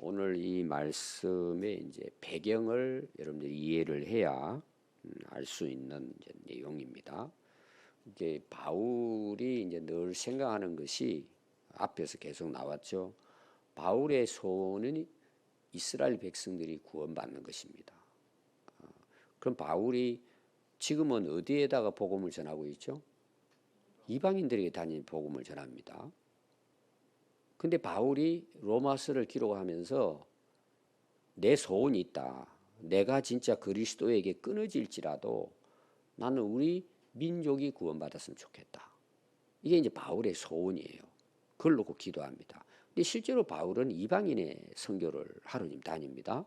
오늘 이 말씀의 이제 배경을 여러분들이 이해를 해야 알 수 있는 이제 내용입니다. 이게 바울이 이제 늘 생각하는 것이 앞에서 계속 나왔죠. 바울의 소원은 이스라엘 백성들이 구원받는 것입니다. 그럼 바울이 지금은 어디에다가 복음을 전하고 있죠? 이방인들에게 단지 복음을 전합니다. 근데 바울이 로마서를 기록하면서 내 소원이 있다. 내가 진짜 그리스도에게 끊어질지라도 나는 우리 민족이 구원받았으면 좋겠다. 이게 이제 바울의 소원이에요. 그걸 놓고 기도합니다. 근데 실제로 바울은 이방인의 선교를 하러 다닙니다.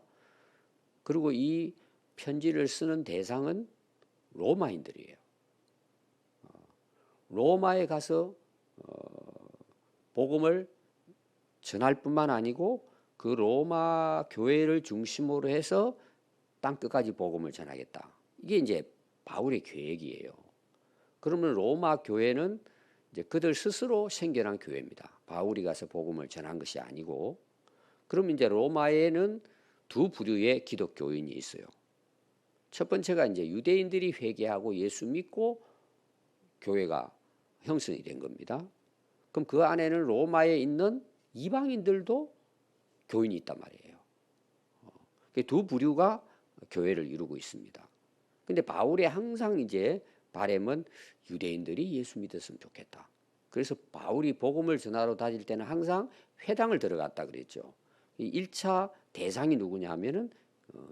그리고 이 편지를 쓰는 대상은 로마인들이에요. 로마에 가서 복음을 전할 뿐만 아니고 그 로마 교회를 중심으로 해서 땅 끝까지 복음을 전하겠다. 이게 이제 바울의 계획이에요. 그러면 로마 교회는 이제 그들 스스로 생겨난 교회입니다. 바울이 가서 복음을 전한 것이 아니고, 그러면 이제 로마에는 두 부류의 기독교인이 있어요. 첫 번째가 이제 유대인들이 회개하고 예수 믿고 교회가 형성이 된 겁니다. 그럼 그 안에는 로마에 있는 이방인들도 교인이 있단 말이에요. 두 부류가 교회를 이루고 있습니다. 근데 바울의 항상 이제 바람은 유대인들이 예수 믿었으면 좋겠다. 그래서 바울이 복음을 전하러 다닐 때는 항상 회당을 들어갔다 그랬죠. 1차 대상이 누구냐 하면은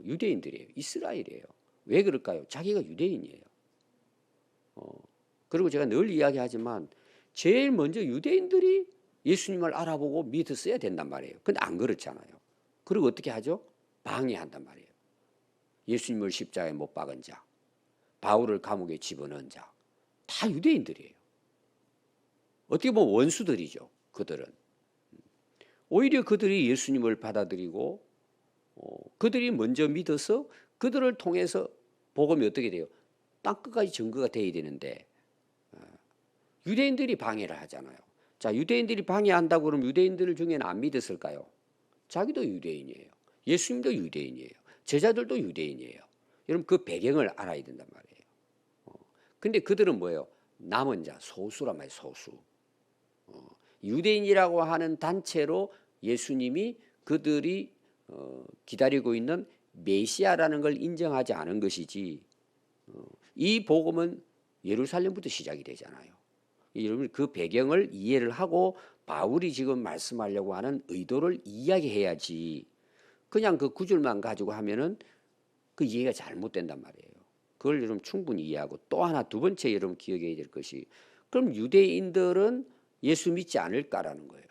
유대인들이에요. 이스라엘이에요. 왜 그럴까요? 자기가 유대인이에요. 그리고 제가 늘 이야기하지만 제일 먼저 유대인들이 예수님을 알아보고 믿었어야 된단 말이에요. 근데 안 그렇잖아요. 그리고 어떻게 하죠? 방해한단 말이에요. 예수님을 십자가에 못 박은 자, 바울을 감옥에 집어넣은 자, 다 유대인들이에요. 어떻게 보면 원수들이죠. 그들은. 오히려 그들이 예수님을 받아들이고 그들이 먼저 믿어서 그들을 통해서 복음이 어떻게 돼요? 땅끝까지 증거가 돼야 되는데 유대인들이 방해를 하잖아요. 자, 유대인들이 방해한다고 그러면 유대인들 중에는 안 믿었을까요? 자기도 유대인이에요. 예수님도 유대인이에요. 제자들도 유대인이에요. 여러분 그 배경을 알아야 된단 말이에요. 근데 그들은 뭐예요? 남은 자, 소수란 말이에요. 소수. 유대인이라고 하는 단체로 예수님이 그들이 기다리고 있는 메시아라는 걸 인정하지 않은 것이지, 이 복음은 예루살렘부터 시작이 되잖아요. 여러분 그 배경을 이해를 하고 바울이 지금 말씀하려고 하는 의도를 이야기해야지, 그냥 그 구절만 가지고 하면은 그 이해가 잘못된단 말이에요. 그걸 여러분 충분히 이해하고, 또 하나 두 번째 여러분 기억해야 될 것이, 그럼 유대인들은 예수 믿지 않을까라는 거예요.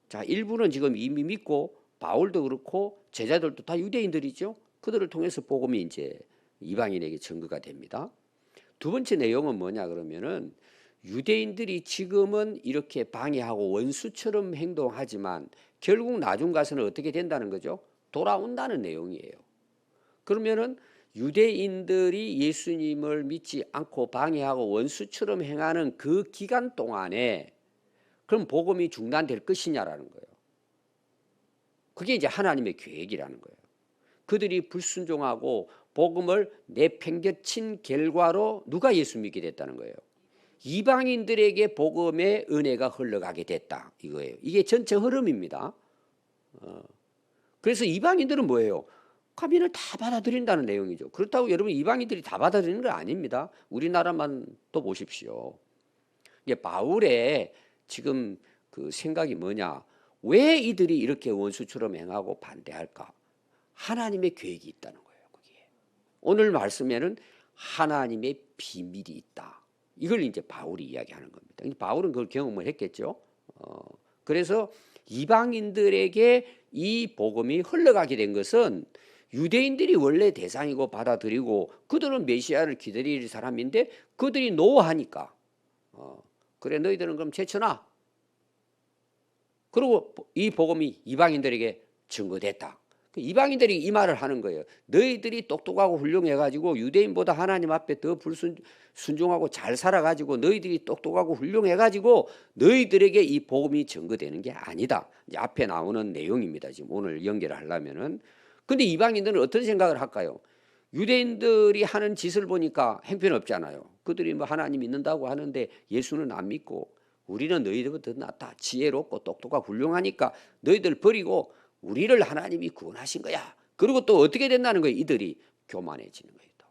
자, 일부는 지금 이미 믿고 바울도 그렇고 제자들도 다 유대인들이죠. 그들을 통해서 복음이 이제 이방인에게 증거가 됩니다. 두 번째 내용은 뭐냐 그러면은, 유대인들이 지금은 이렇게 방해하고 원수처럼 행동하지만 결국 나중 가서는 어떻게 된다는 거죠? 돌아온다는 내용이에요. 그러면은 유대인들이 예수님을 믿지 않고 방해하고 원수처럼 행하는 그 기간 동안에 그럼 복음이 중단될 것이냐라는 거예요. 그게 이제 하나님의 계획이라는 거예요. 그들이 불순종하고 복음을 내팽개친 결과로 누가 예수 믿게 됐다는 거예요? 이방인들에게 복음의 은혜가 흘러가게 됐다 이거예요. 이게 전체 흐름입니다. 그래서 이방인들은 뭐예요? 가면을 다 받아들인다는 내용이죠. 그렇다고 여러분 이방인들이 다 받아들이는 건 아닙니다. 우리나라만 또 보십시오. 이게 바울의 지금 그 생각이 뭐냐? 왜 이들이 이렇게 원수처럼 행하고 반대할까? 하나님의 계획이 있다는 거예요. 거기에. 오늘 말씀에는 하나님의 비밀이 있다. 이걸 이제 바울이 이야기하는 겁니다. 바울은 그걸 경험을 했겠죠. 그래서 이방인들에게 이 복음이 흘러가게 된 것은 유대인들이 원래 대상이고 받아들이고 그들은 메시아를 기다릴 사람인데 그들이 노하니까 그래 너희들은 그럼 제쳐놔. 그리고 이 복음이 이방인들에게 증거됐다. 이방인들이 이 말을 하는 거예요. 너희들이 똑똑하고 훌륭해가지고 유대인보다 하나님 앞에 더 순종하고 잘 살아가지고 너희들이 똑똑하고 훌륭해가지고 너희들에게 이 복음이 전거되는 게 아니다. 이제 앞에 나오는 내용입니다. 지금 오늘 연결하려면은. 근데 이방인들은 어떤 생각을 할까요? 유대인들이 하는 짓을 보니까 형편없잖아요. 그들이 뭐 하나님 믿는다고 하는데 예수는 안 믿고 우리는 너희들보다 더 낫다. 지혜롭고 똑똑하고 훌륭하니까 너희들 버리고 우리를 하나님이 구원하신 거야. 그리고 또 어떻게 된다는 거예요? 이들이 교만해지는 거예요. 또.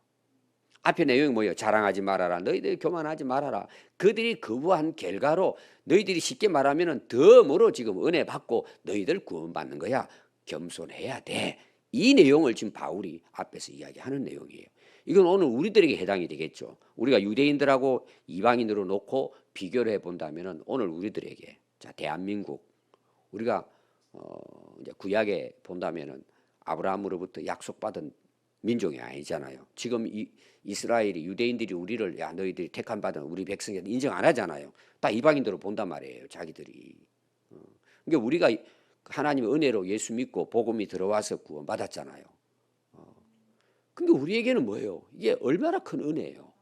앞에 내용이 뭐예요? 자랑하지 말아라. 너희들이 교만하지 말아라. 그들이 거부한 결과로 너희들이 쉽게 말하면 덤으로 지금 은혜 받고 너희들 구원받는 거야. 겸손해야 돼. 이 내용을 지금 바울이 앞에서 이야기하는 내용이에요. 이건 오늘 우리들에게 해당이 되겠죠. 우리가 유대인들하고 이방인으로 놓고 비교를 해본다면 오늘 우리들에게, 자, 대한민국, 우리가 이제 구약에 본다면은 아브라함으로부터 약속받은 민족이 아니잖아요. 지금 이스라엘이 유대인들이 우리를 야 너희들이 택함 받은 우리 백성이 인정 안 하잖아요. 다 이방인들로 본단 말이에요. 자기들이. 그러니까 우리가 하나님의 은혜로 예수 믿고 복음이 들어와서 구원받았잖아요. 근데 우리에게는 뭐예요? 이게 얼마나 큰 은혜예요.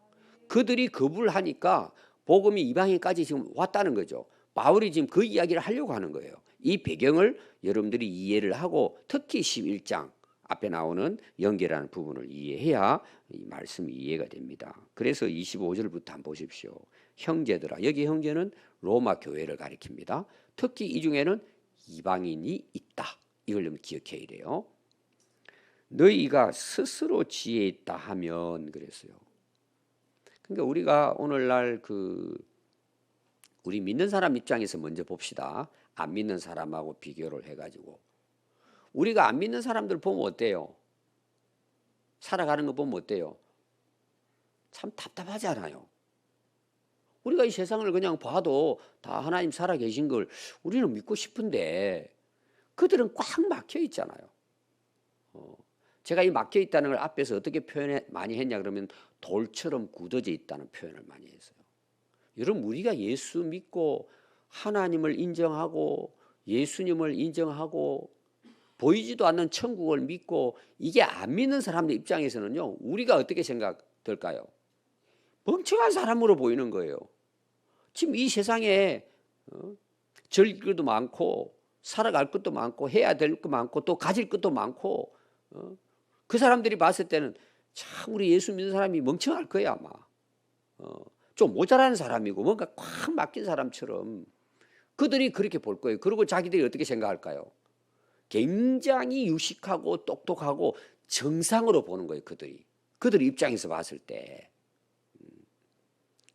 그들이 거부를 하니까 복음이 이방인까지 지금 왔다는 거죠. 바울이 지금 그 이야기를 하려고 하는 거예요. 이 배경을 여러분들이 이해를 하고 특히 11장 앞에 나오는 연결하는 부분을 이해해야 이 말씀이 이해가 됩니다. 그래서 25절부터 한번 보십시오. 형제들아, 여기 형제는 로마 교회를 가리킵니다. 특히 이 중에는 이방인이 있다. 이걸 좀 기억해야 돼요. 너희가 스스로 지혜 있다 하면 그랬어요. 그러니까 우리가 오늘날 우리 믿는 사람 입장에서 먼저 봅시다. 안 믿는 사람하고 비교를 해가지고 우리가 안 믿는 사람들 보면 어때요? 살아가는 거 보면 어때요? 참 답답하지 않아요? 우리가 이 세상을 그냥 봐도 다 하나님 살아계신 걸 우리는 믿고 싶은데 그들은 꽉 막혀 있잖아요. 제가 이 막혀 있다는 걸 앞에서 어떻게 많이 했냐 그러면 돌처럼 굳어져 있다는 표현을 많이 했어요. 여러분 우리가 예수 믿고 하나님을 인정하고 예수님을 인정하고 보이지도 않는 천국을 믿고 이게 안 믿는 사람들 입장에서는요. 우리가 어떻게 생각될까요? 멍청한 사람으로 보이는 거예요. 지금 이 세상에 즐길 것도 많고 살아갈 것도 많고 해야 될 것도 많고 또 가질 것도 많고 그 사람들이 봤을 때는 참 우리 예수 믿는 사람이 멍청할 거야 아마. 좀 모자라는 사람이고 뭔가 꽉 막힌 사람처럼 그들이 그렇게 볼 거예요. 그리고 자기들이 어떻게 생각할까요? 굉장히 유식하고 똑똑하고 정상으로 보는 거예요. 그들 입장에서 봤을 때.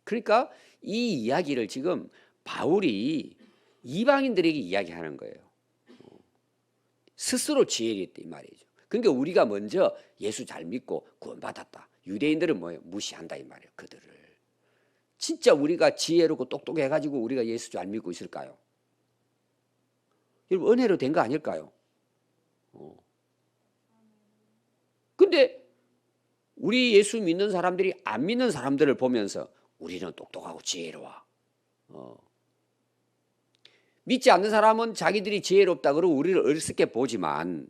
그러니까 이 이야기를 지금 바울이 이방인들에게 이야기하는 거예요. 스스로 지혜를 했다 이 말이죠. 그러니까 우리가 먼저 예수 잘 믿고 구원받았다. 유대인들은 뭐예요? 무시한다 이 말이에요. 그들을. 진짜 우리가 지혜롭고 똑똑해가지고 우리가 예수 잘 믿고 있을까요? 여러분 은혜로 된 거 아닐까요? 근데 우리 예수 믿는 사람들이 안 믿는 사람들을 보면서 우리는 똑똑하고 지혜로워. 믿지 않는 사람은 자기들이 지혜롭다 그러고 우리를 어리석게 보지만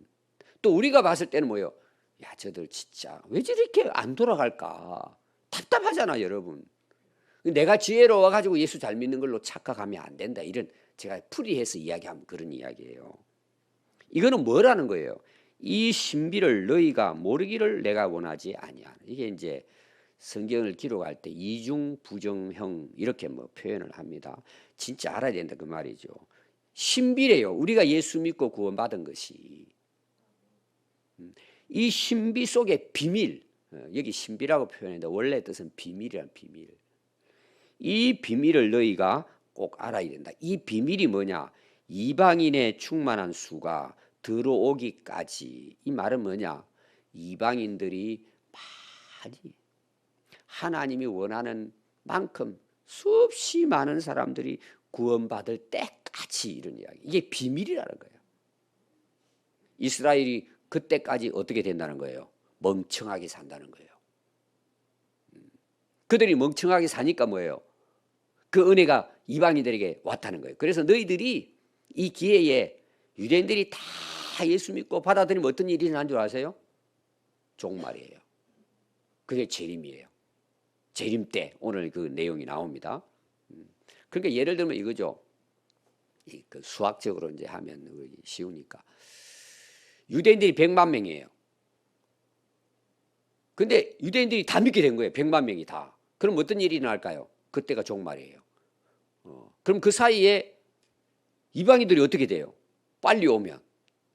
또 우리가 봤을 때는 뭐예요? 야 저들 진짜 왜 저렇게 안 돌아갈까? 답답하잖아 여러분. 내가 지혜로워가지고 예수 잘 믿는 걸로 착각하면 안 된다. 이런 제가 풀이해서 이야기하면 그런 이야기예요. 이거는 뭐라는 거예요? 이 신비를 너희가 모르기를 내가 원하지 아니하는. 이게 이제 성경을 기록할 때 이중 부정형 이렇게 뭐 표현을 합니다. 진짜 알아야 된다 그 말이죠. 신비래요. 우리가 예수 믿고 구원받은 것이. 이 신비 속의 비밀. 여기 신비라고 표현했는데 원래 뜻은 비밀이란 비밀. 이 비밀을 너희가 꼭 알아야 된다. 이 비밀이 뭐냐? 이방인의 충만한 수가 들어오기까지. 이 말은 뭐냐? 이방인들이 많이 하나님이 원하는 만큼 수없이 많은 사람들이 구원받을 때까지 이런 이야기. 이게 비밀이라는 거예요. 이스라엘이 그때까지 어떻게 된다는 거예요? 멍청하게 산다는 거예요. 그들이 멍청하게 사니까 뭐예요? 그 은혜가 이방인들에게 왔다는 거예요. 그래서 너희들이 이 기회에 유대인들이 다 예수 믿고 받아들이면 어떤 일이 일어난 줄 아세요? 종말이에요. 그게 재림이에요. 재림 때 오늘 그 내용이 나옵니다. 그러니까 예를 들면 이거죠. 그 수학적으로 이제 하면 쉬우니까 유대인들이 100만 명이에요. 근데 유대인들이 다 믿게 된 거예요. 100만 명이 다. 그럼 어떤 일이 일어날까요? 그때가 종말이에요. 그럼 그 사이에 이방인들이 어떻게 돼요? 빨리 오면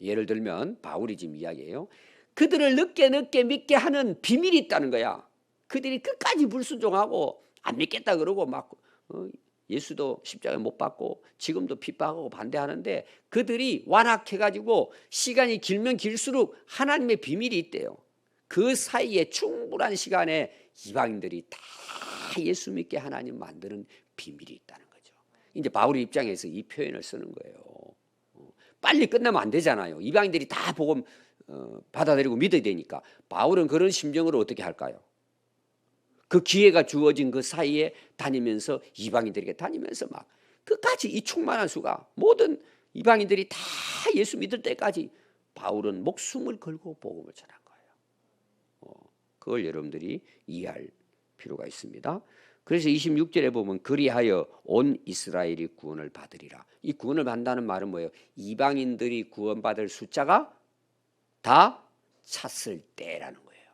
예를 들면 바울이 지금 이야기해요. 그들을 늦게 믿게 하는 비밀이 있다는 거야. 그들이 끝까지 불순종하고 안 믿겠다 그러고 막 예수도 십자가에 못 박고 지금도 핍박하고 반대하는데 그들이 완악해가지고 시간이 길면 길수록 하나님의 비밀이 있대요. 그 사이에 충분한 시간에 이방인들이 다 예수 믿게 하나님 만드는 비밀이 있다는 거죠. 이제 바울의 입장에서 이 표현을 쓰는 거예요. 빨리 끝나면 안 되잖아요. 이방인들이 다 복음 받아들이고 믿어야 되니까. 바울은 그런 심정으로 어떻게 할까요? 그 기회가 주어진 그 사이에 다니면서 이방인들에게 다니면서 막 끝까지 이 충만한 수가 모든 이방인들이 다 예수 믿을 때까지 바울은 목숨을 걸고 복음을 전한 거예요. 그걸 여러분들이 이해할 필요가 있습니다. 그래서 26절에 보면 그리하여 온 이스라엘이 구원을 받으리라. 이 구원을 받는다는 말은 뭐예요? 이방인들이 구원받을 숫자가 다 찼을 때라는 거예요.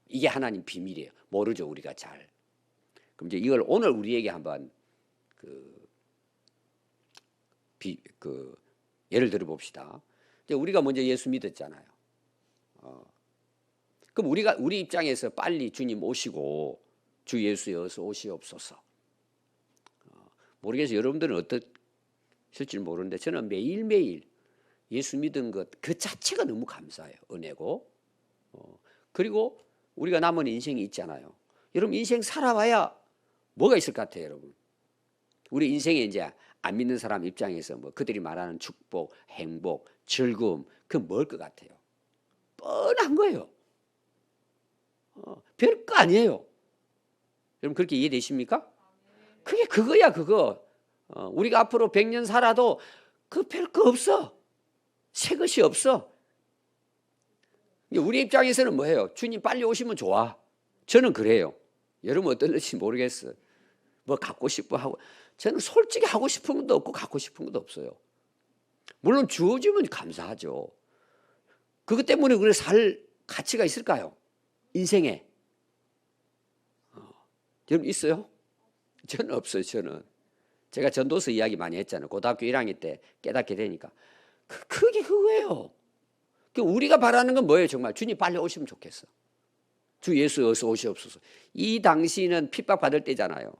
이게 하나님 비밀이에요. 모르죠 우리가 잘. 그럼 이제 이걸 오늘 우리에게 한번 예를 들어 봅시다. 이제 우리가 먼저 예수 믿었잖아요. 그럼 우리 입장에서 빨리 주님 오시고 주 예수여 어서 오시옵소서. 모르겠어요. 여러분들은 어떠실지 모르는데 저는 매일매일 예수 믿은 것 그 자체가 너무 감사해요. 은혜고. 그리고 우리가 남은 인생이 있잖아요. 여러분 인생 살아봐야 뭐가 있을 것 같아요, 여러분? 우리 인생에 이제 안 믿는 사람 입장에서 뭐 그들이 말하는 축복, 행복, 즐거움 그 뭘 것 같아요? 뻔한 거예요. 별거 아니에요. 여러분 그렇게 이해되십니까? 그게 그거야 그거. 우리가 앞으로 100년 살아도 그 별거 없어. 새 것이 없어. 우리 입장에서는 뭐예요? 주님 빨리 오시면 좋아. 저는 그래요. 여러분 어떨지 모르겠어요. 뭐 갖고 싶어 하고 저는 솔직히 하고 싶은 것도 없고 갖고 싶은 것도 없어요. 물론 주어지면 감사하죠. 그것 때문에 우리 살 가치가 있을까요? 인생에. 여러분 있어요? 저는 없어요. 저는. 제가 전도서 이야기 많이 했잖아요. 고등학교 1학년 때 깨닫게 되니까. 그게 그거예요. 우리가 바라는 건 뭐예요? 정말 주님 빨리 오시면 좋겠어. 주 예수 어서 오시옵소서. 이 당시는 핍박받을 때잖아요.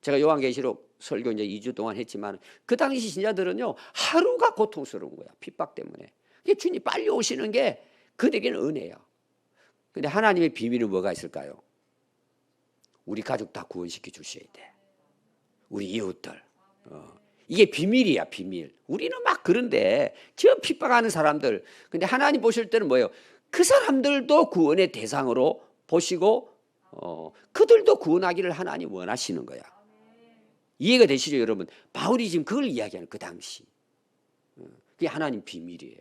제가 요한계시록 설교 이제 2주 동안 했지만 그 당시 신자들은요 하루가 고통스러운 거야. 핍박 때문에. 주님 빨리 오시는 게 그들에게는 은혜야. 근데 하나님의 비밀은 뭐가 있을까요? 우리 가족 다 구원시켜 주셔야 돼. 우리 이웃들. 이게 비밀이야 비밀. 우리는 막 그런데 저 핍박하는 사람들. 근데 하나님 보실 때는 뭐예요? 그 사람들도 구원의 대상으로 보시고 그들도 구원하기를 하나님 원하시는 거야. 이해가 되시죠 여러분? 바울이 지금 그걸 이야기하는 그 당시. 그게 하나님 비밀이에요.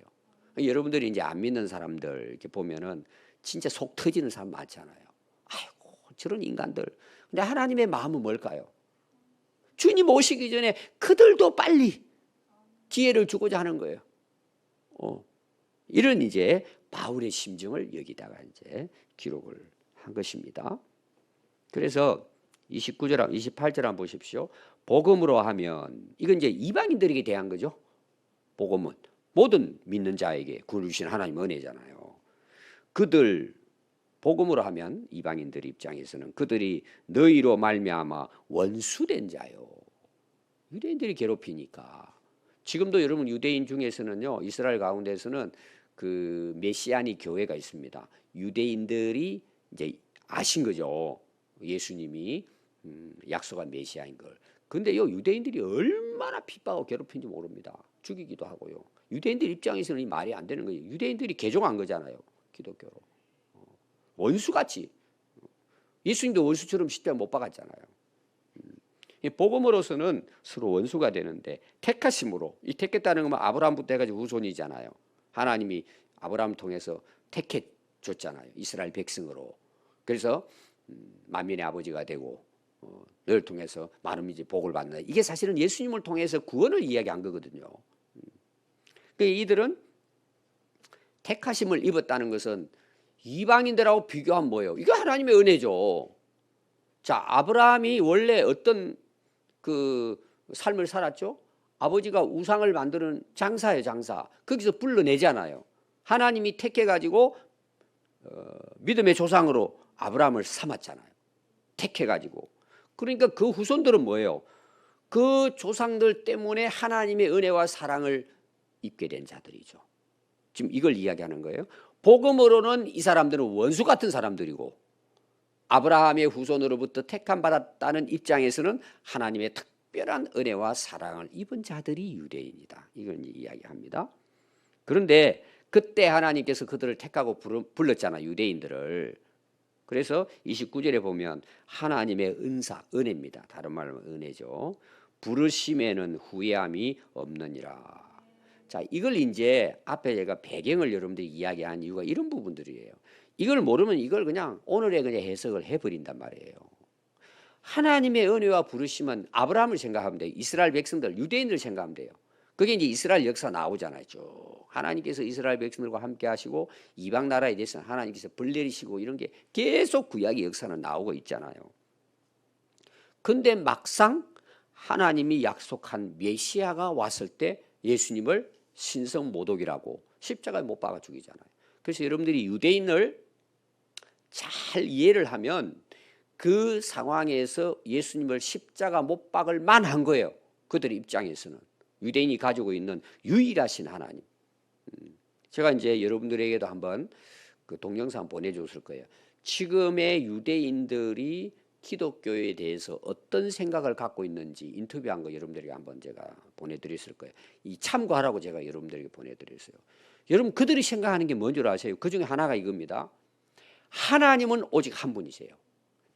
여러분들이 이제 안 믿는 사람들 이렇게 보면은 진짜 속 터지는 사람 많잖아요. 아이고 저런 인간들. 근데 하나님의 마음은 뭘까요? 주님 오시기 전에 그들도 빨리 기회를 주고자 하는 거예요. 이런 이제 바울의 심정을 여기다가 이제 기록을 한 것입니다. 그래서 29절, 28절 한번 보십시오. 복음으로 하면 이건 이제 이방인들에게 대한 거죠. 복음은 모든 믿는 자에게 구원을 주신 하나님 은혜잖아요. 그들 복음으로 하면 이방인들 입장에서는 그들이 너희로 말미암아 원수된 자요. 유대인들이 괴롭히니까. 지금도 여러분 유대인 중에서는요. 이스라엘 가운데서는 그 메시아니 교회가 있습니다. 유대인들이 이제 아신 거죠. 예수님이 약속한 메시아인 걸. 근데 요 유대인들이 얼마나 핍박하고 괴롭힌지 모릅니다. 죽이기도 하고요. 유대인들 입장에서는 이 말이 안 되는 거예요. 유대인들이 개종한 거잖아요. 기독교로. 원수같이. 예수님도 원수처럼 십자가 못 박았잖아요. 복음으로서는 서로 원수가 되는데 택하심으로 이 택했다는 건 아브라함부터 해가지고 후손이잖아요. 하나님이 아브라함을 통해서 택해 줬잖아요. 이스라엘 백성으로. 그래서 만민의 아버지가 되고 너를 통해서 많은 민족이 복을 받는다. 이게 사실은 예수님을 통해서 구원을 이야기한 거거든요. 그러니까 이들은 택하심을 입었다는 것은 이방인들하고 비교하면 뭐예요? 이게 하나님의 은혜죠. 자, 아브라함이 원래 어떤 그 삶을 살았죠? 아버지가 우상을 만드는 장사예요, 장사. 거기서 불러내잖아요. 하나님이 택해가지고 믿음의 조상으로 아브라함을 삼았잖아요. 택해가지고. 그러니까 그 후손들은 뭐예요? 그 조상들 때문에 하나님의 은혜와 사랑을 입게 된 자들이죠. 지금 이걸 이야기하는 거예요. 복음으로는 이 사람들은 원수 같은 사람들이고 아브라함의 후손으로부터 택함 받았다는 입장에서는 하나님의 특별한 은혜와 사랑을 입은 자들이 유대인이다. 이걸 이야기합니다. 그런데 그때 하나님께서 그들을 택하고 불렀잖아, 유대인들을. 그래서 29절에 보면 하나님의 은사, 은혜입니다. 다른 말로 은혜죠. 부르심에는 후회함이 없느니라. 자, 이걸 이제 앞에 제가 배경을 여러분들이 이야기한 이유가 이런 부분들이에요. 이걸 모르면 이걸 그냥 오늘의 그냥 해석을 해버린단 말이에요. 하나님의 은혜와 부르심은 아브라함을 생각하면 돼요. 이스라엘 백성들, 유대인들을 생각하면 돼요. 그게 이제 이스라엘 역사 나오잖아요. 쭉 하나님께서 이스라엘 백성들과 함께 하시고 이방 나라에 대해서는 하나님께서 벌 내리시고 이런 게 계속 구약의 역사는 나오고 있잖아요. 근데 막상 하나님이 약속한 메시아가 왔을 때 예수님을 신성모독이라고 십자가에 못 박아 죽이잖아요. 그래서 여러분들이 유대인을 잘 이해를 하면 그 상황에서 예수님을 십자가 못 박을 만한 거예요. 그들의 입장에서는. 유대인이 가지고 있는 유일하신 하나님. 제가 이제 여러분들에게도 한번 그 동영상 보내줬을 거예요. 지금의 유대인들이 기독교에 대해서 어떤 생각을 갖고 있는지 인터뷰한 거 여러분들에게 한번 제가 보내드렸을 거예요. 이 참고하라고 제가 여러분들에게 보내드렸어요. 여러분 그들이 생각하는 게 뭔 줄 아세요? 그 중에 하나가 이겁니다. 하나님은 오직 한 분이세요.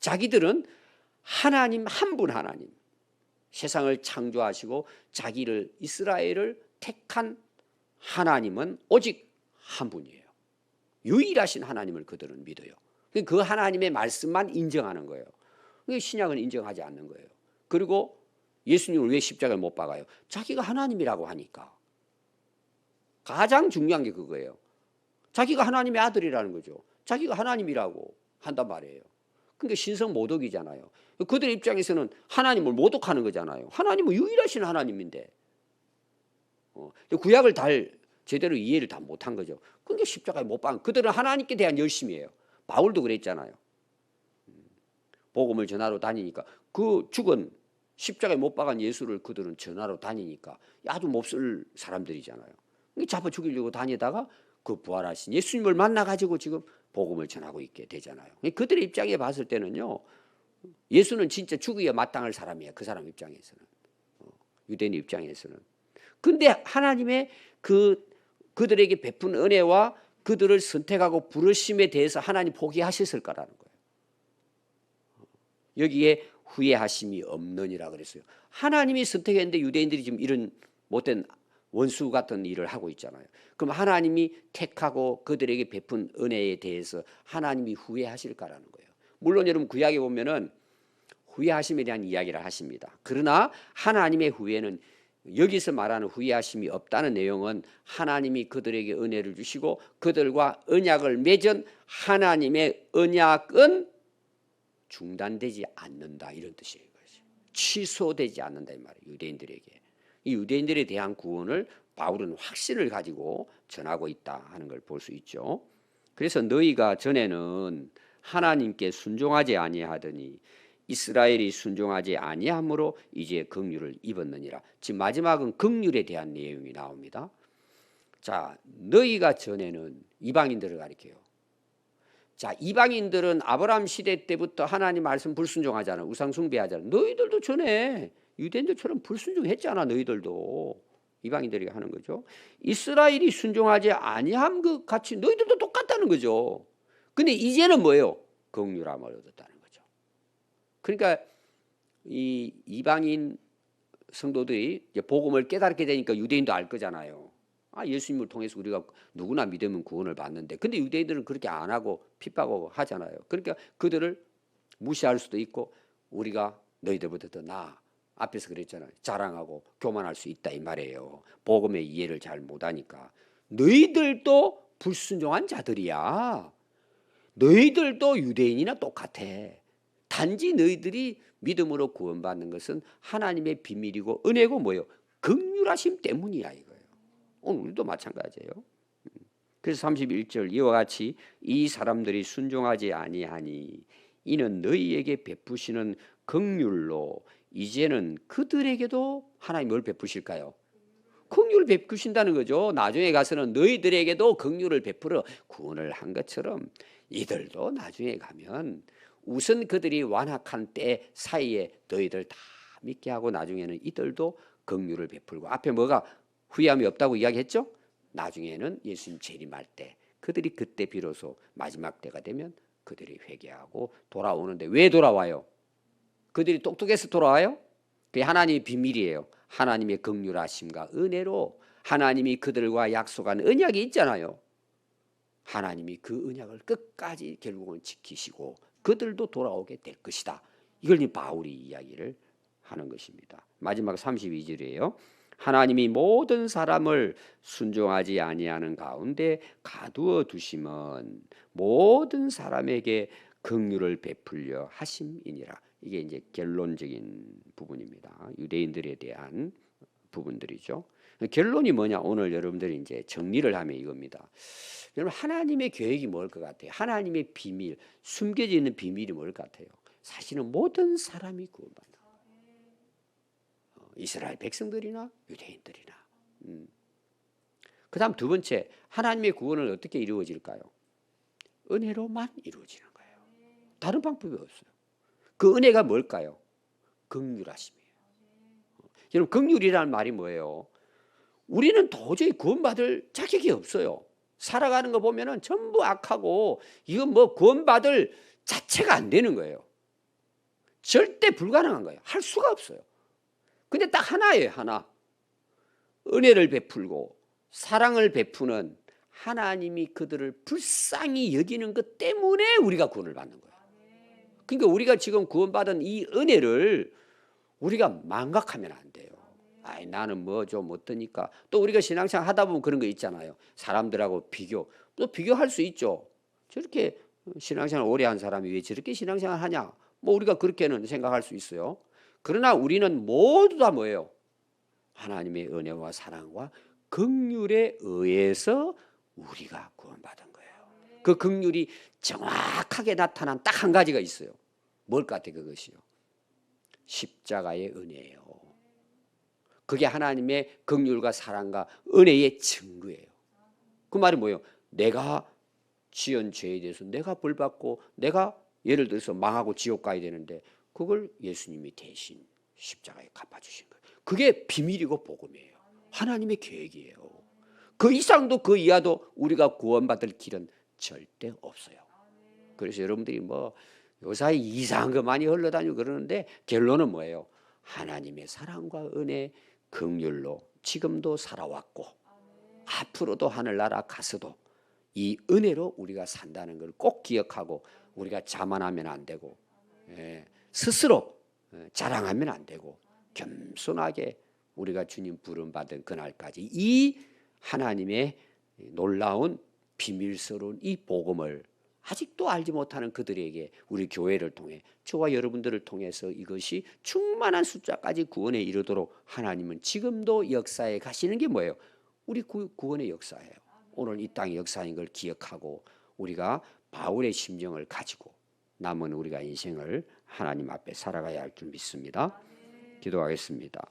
자기들은 하나님 한 분 하나님. 세상을 창조하시고 자기를 이스라엘을 택한 하나님은 오직 한 분이에요. 유일하신 하나님을 그들은 믿어요. 그 하나님의 말씀만 인정하는 거예요. 신약은 인정하지 않는 거예요. 그리고 예수님을 왜 십자가에 못 박아요? 자기가 하나님이라고 하니까. 가장 중요한 게 그거예요. 자기가 하나님의 아들이라는 거죠. 자기가 하나님이라고 한단 말이에요. 그러니까 신성모독이잖아요. 그들 입장에서는 하나님을 모독하는 거잖아요. 하나님은 유일하신 하나님인데 구약을 제대로 이해를 다 못한 거죠. 그러니까 십자가에 못 박은 그들은 하나님께 대한 열심이에요. 바울도 그랬잖아요. 복음을 전하러 다니니까 그 죽은 십자가에 못 박은 예수를 그들은 전하러 다니니까 아주 몹쓸 사람들이잖아요. 잡아 죽이려고 다니다가 그 부활하신 예수님을 만나가지고 지금 복음을 전하고 있게 되잖아요. 그들의 입장에 봤을 때는요. 예수는 진짜 죽어야 마땅할 사람이에요. 그 사람 입장에서는. 유대인 입장에서는. 근데 하나님의 그들에게 베푼 은혜와 그들을 선택하고 부르심에 대해서 하나님 포기하셨을 거라는 거예요. 여기에 후회하심이 없느니라 그랬어요. 하나님이 선택했는데 유대인들이 지금 이런 못된 원수 같은 일을 하고 있잖아요. 그럼 하나님이 택하고 그들에게 베푼 은혜에 대해서 하나님이 후회하실까라는 거예요. 물론 여러분 구약에 보면은 후회하심에 대한 이야기를 하십니다. 그러나 하나님의 후회는 여기서 말하는 후회하심이 없다는 내용은 하나님이 그들에게 은혜를 주시고 그들과 언약을 맺은 하나님의 언약은 중단되지 않는다 이런 뜻이에요. 취소되지 않는다 이 말이에요. 유대인들에게. 이 유대인들에 대한 구원을 바울은 확신을 가지고 전하고 있다 하는 걸 볼 수 있죠. 그래서 너희가 전에는 하나님께 순종하지 아니하더니 이스라엘이 순종하지 아니함으로 이제 긍휼을 입었느니라. 지금 마지막은 긍휼에 대한 내용이 나옵니다. 자, 너희가 전에는 이방인들을 가리켜요. 자, 이방인들은 아브라함 시대 때부터 하나님 말씀 불순종하잖아. 우상 숭배하잖아. 너희들도 전에 유대인들처럼 불순종했잖아. 너희들도. 이방인들이 하는 거죠. 이스라엘이 순종하지 아니함 그 같이 너희들도 똑같다는 거죠. 근데 이제는 뭐예요? 긍휼함을 얻었다는 거죠. 그러니까 이 이방인 성도들이 이제 복음을 깨닫게 되니까 유대인도 알 거잖아요. 예수님을 통해서 우리가 누구나 믿으면 구원을 받는데, 근데 유대인들은 그렇게 안 하고 핍박하고 하잖아요. 그러니까 그들을 무시할 수도 있고, 우리가 너희들보다 더 나아, 앞에서 그랬잖아요. 자랑하고 교만할 수 있다 이 말이에요. 복음의 이해를 잘 못하니까. 너희들도 불순종한 자들이야. 너희들도 유대인이나 똑같아. 단지 너희들이 믿음으로 구원받는 것은 하나님의 비밀이고 은혜고 뭐예요? 긍휼하심 때문이야 이거예요. 오늘 우리도 마찬가지예요. 그래서 31절 이와 같이 이 사람들이 순종하지 아니하니 이는 너희에게 베푸시는 긍휼로 이제는 그들에게도 하나님 뭘 베푸실까요? 긍휼을 베푸신다는 거죠. 나중에 가서는 너희들에게도 긍휼을 베풀어 구원을 한 것처럼 이들도 나중에 가면 우선 그들이 완악한 때 사이에 너희들 다 믿게 하고 나중에는 이들도 긍휼을 베풀고, 앞에 뭐가 후회함이 없다고 이야기했죠? 나중에는 예수님 재림할 때 그들이 그때 비로소 마지막 때가 되면 그들이 회개하고 돌아오는데, 왜 돌아와요? 그들이 똑똑해서 돌아와요? 그게 하나님의 비밀이에요. 하나님의 긍휼하심과 은혜로 하나님이 그들과 약속한 언약이 있잖아요. 하나님이 그 언약을 끝까지 결국은 지키시고 그들도 돌아오게 될 것이다. 이걸 바울이 이야기를 하는 것입니다. 마지막 32절이에요. 하나님이 모든 사람을 순종하지 아니하는 가운데 가두어 두심은 모든 사람에게 긍휼을 베풀려 하심이니라. 이게 이제 결론적인 부분입니다. 유대인들에 대한 부분들이죠. 결론이 뭐냐? 오늘 여러분들이 이제 정리를 하면 이겁니다. 여러분, 하나님의 계획이 뭘 것 같아요? 하나님의 비밀, 숨겨져 있는 비밀이 뭘 것 같아요? 사실은 모든 사람이 구원받는, 이스라엘 백성들이나 유대인들이나. 그 다음 두 번째, 하나님의 구원은 어떻게 이루어질까요? 은혜로만 이루어지는 거예요. 다른 방법이 없어요. 그 은혜가 뭘까요? 긍휼하심이에요. 여러분, 긍휼이라는 말이 뭐예요? 우리는 도저히 구원받을 자격이 없어요. 살아가는 거 보면은 전부 악하고 이건 뭐 구원받을 자체가 안 되는 거예요. 절대 불가능한 거예요. 할 수가 없어요. 근데 딱 하나예요, 하나. 은혜를 베풀고 사랑을 베푸는 하나님이 그들을 불쌍히 여기는 것 때문에 우리가 구원을 받는 거예요. 그러니까 우리가 지금 구원받은 이 은혜를 우리가 망각하면 안 돼요. 아이, 나는 뭐 좀 어떠니까. 또 우리가 신앙생활 하다 보면 그런 거 있잖아요. 사람들하고 비교. 또 비교할 수 있죠. 저렇게 신앙생활 오래 한 사람이 왜 저렇게 신앙생활 하냐. 뭐 우리가 그렇게는 생각할 수 있어요. 그러나 우리는 모두 다 뭐예요? 하나님의 은혜와 사랑과 긍휼에 의해서 우리가 구원받은 거예요. 그 긍휼이 정확하게 나타난 딱 한 가지가 있어요. 뭘 것 같아요? 그것이요. 십자가의 은혜예요. 그게 하나님의 긍휼과 사랑과 은혜의 증거예요. 그 말이 뭐예요? 내가 지은 죄에 대해서 내가 벌 받고 내가 예를 들어서 망하고 지옥 가야 되는데 그걸 예수님이 대신 십자가에 갚아주신 거예요. 그게 비밀이고 복음이에요. 하나님의 계획이에요. 그 이상도 그 이하도 우리가 구원받을 길은 절대 없어요. 그래서 여러분들이 뭐 요사이 이상한 거 많이 흘러다니고 그러는데 결론은 뭐예요? 하나님의 사랑과 은혜, 긍휼로 지금도 살아왔고 앞으로도 하늘나라 가서도 이 은혜로 우리가 산다는 걸 꼭 기억하고 우리가 자만하면 안 되고 스스로 자랑하면 안 되고 겸손하게 우리가 주님 부름받은 그날까지 이 하나님의 놀라운 비밀스러운 이 복음을 아직도 알지 못하는 그들에게 우리 교회를 통해 저와 여러분들을 통해서 이것이 충만한 숫자까지 구원에 이르도록 하나님은 지금도 역사에 가시는 게 뭐예요? 우리 구원의 역사예요. 오늘 이 땅의 역사인 걸 기억하고 우리가 바울의 심정을 가지고 남은 우리가 인생을 하나님 앞에 살아가야 할 줄 믿습니다. 기도하겠습니다.